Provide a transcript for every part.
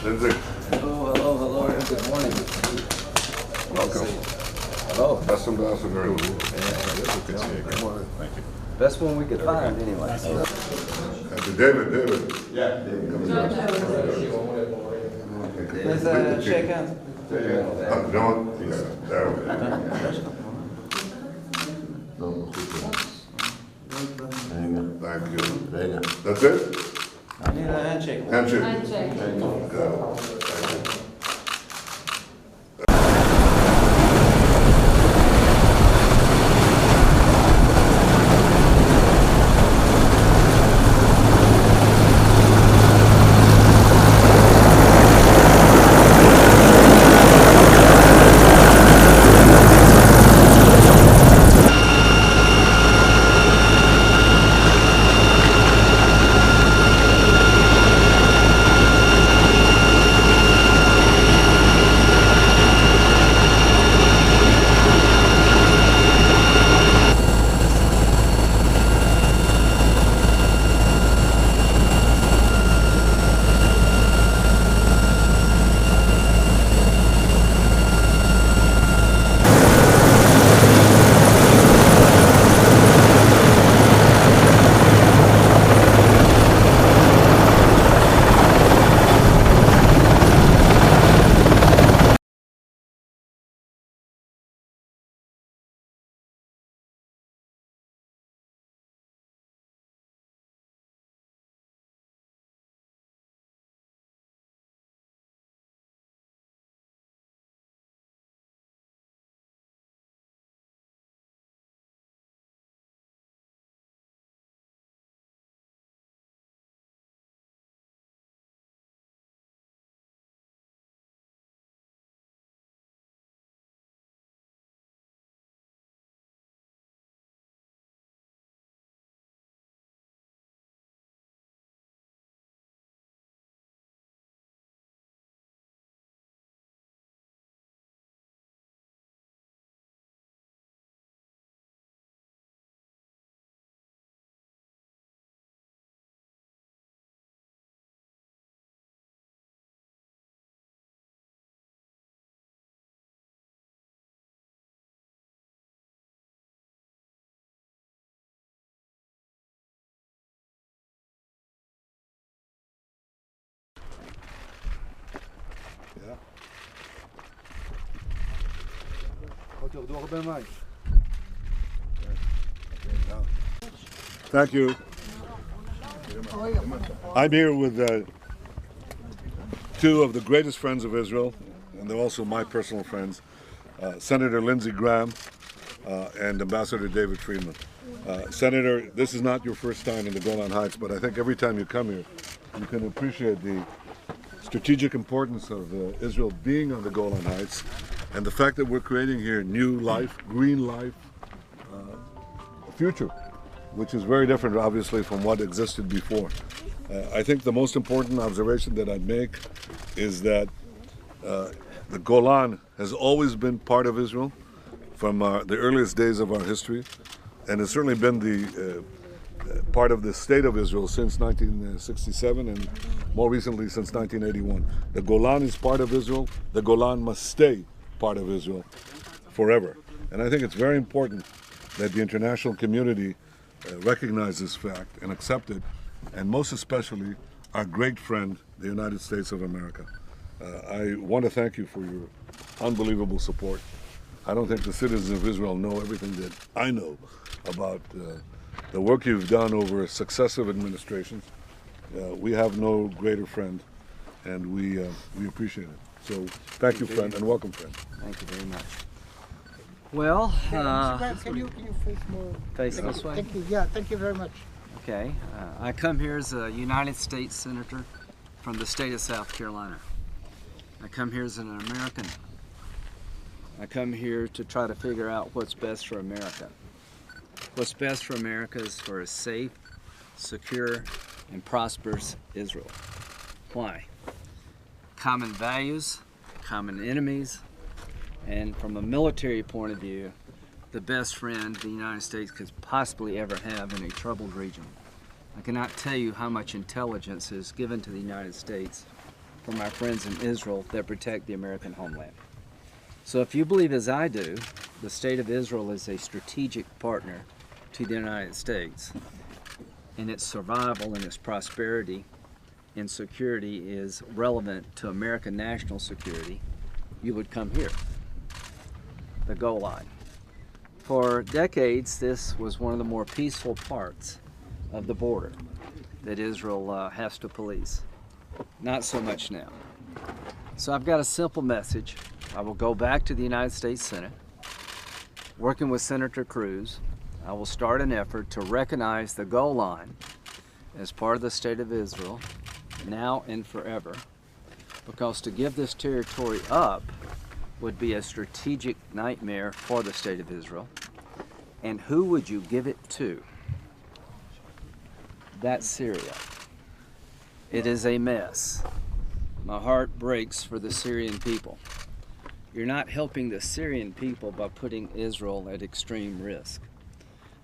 Lindsey. Hello. Good morning. Welcome. Hello. Best ambassador. Good morning. Thank you. Best one we could find, anyway. David. Yeah. David. Let's shake hands. There we go. Thank you. That's it? I need a handshake. Handshake. Handshake. Go. Thank you. Thank you. I'm here with two of the greatest friends of Israel, and they're also my personal friends, Senator Lindsey Graham and Ambassador David Friedman. Senator, this is not your first time in the Golan Heights, but I think every time you come here, you can appreciate the strategic importance of Israel being on the Golan Heights and the fact that we're creating here new life, green life, future, which is very different, obviously, from what existed before. I think the most important observation that I'd make is that the Golan has always been part of Israel from the earliest days of our history, and it's certainly been the part of the state of Israel since 1967 and more recently since 1981. The Golan is part of Israel. The Golan must stay part of Israel forever. And I think it's very important that the international community recognize this fact and accept it, and most especially our great friend, the United States of America. I want to thank you for your unbelievable support. I don't think the citizens of Israel know everything that I know about the work you've done over successive administrations. We have no greater friend, and we appreciate it. So thank you, friend, and welcome, friend. Thank you very much. Well, can you face more? Face this way? Thank you. Yeah, thank you very much. Okay. I come here as a United States Senator from the state of South Carolina. I come here as an American. I come here to try to figure out what's best for America. What's best for America is for a safe, secure, and prosperous Israel. Why? Common values, common enemies, and from a military point of view, the best friend the United States could possibly ever have in a troubled region. I cannot tell you how much intelligence is given to the United States for my friends in Israel that protect the American homeland. So if you believe as I do, the state of Israel is a strategic partner to the United States, and its survival and its prosperity and security is relevant to American national security, you would come here, the Golan. For decades, this was one of the more peaceful parts of the border that Israel has to police. Not so much now. So I've got a simple message. I will go back to the United States Senate, working with Senator Cruz. I will start an effort to recognize the Golan as part of the state of Israel now and forever, because to give this territory up would be a strategic nightmare for the state of Israel. And who would you give it to? That's Syria. It is a mess. My heart breaks for the Syrian people. You're not helping the Syrian people by putting Israel at extreme risk.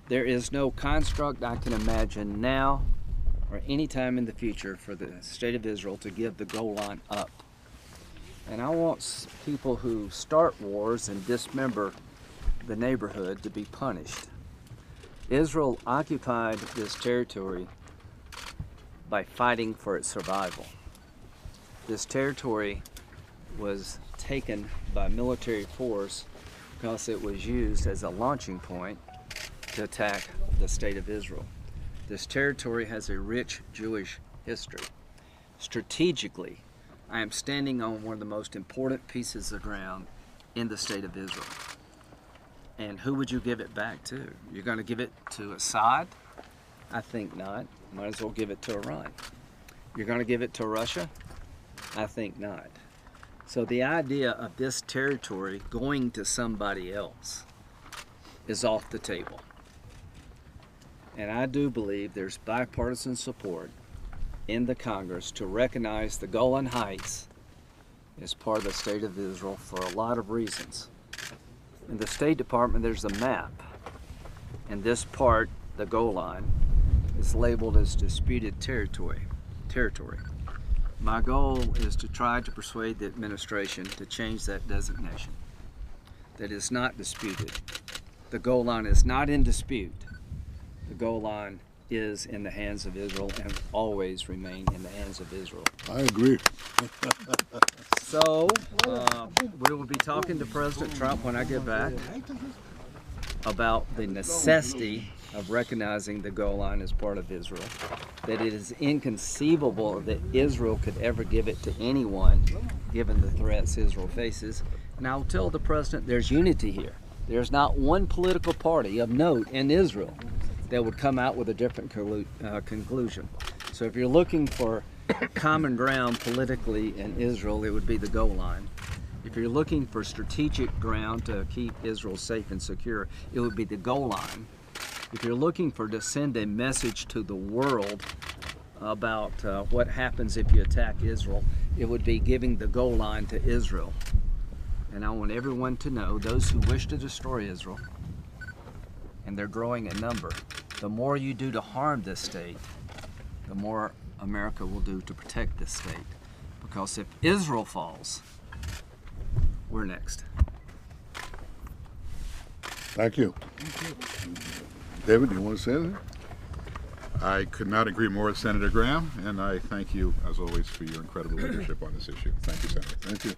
There is no construct I can imagine now or any time in the future for the state of Israel to give the Golan up. And I want people who start wars and dismember the neighborhood to be punished. Israel occupied this territory by fighting for its survival. This territory was taken by military force because it was used as a launching point to attack the state of Israel. This territory has a rich Jewish history. Strategically, I am standing on one of the most important pieces of ground in the state of Israel. And who would you give it back to? You're going to give it to Assad? I think not. Might as well give it to Iran. You're going to give it to Russia? I think not. So the idea of this territory going to somebody else is off the table. And I do believe there's bipartisan support in the Congress to recognize the Golan Heights as part of the state of Israel for a lot of reasons. In the State Department, there's a map, and this part, the Golan, is labeled as disputed territory. My goal is to try to persuade the administration to change that designation. That is not disputed. The Golan is not in dispute. The Golan is in the hands of Israel and always remain in the hands of Israel. I agree. So, we will be talking to President Trump when I get back about the necessity of recognizing the Golan as part of Israel, that it is inconceivable that Israel could ever give it to anyone, given the threats Israel faces. And I'll tell the President there's unity here. There's not one political party of note in Israel that would come out with a different conclusion. So if you're looking for common ground politically in Israel, it would be the Golan. If you're looking for strategic ground to keep Israel safe and secure, it would be the Golan. If you're looking to send a message to the world about what happens if you attack Israel, it would be giving the Golan to Israel. And I want everyone to know, those who wish to destroy Israel, and they're growing in number, the more you do to harm this state, the more America will do to protect this state. Because if Israel falls, we're next. Thank you. David, do you want to say anything? I could not agree more with Senator Graham, and I thank you, as always, for your incredible leadership on this issue. Thank you, Senator. Thank you.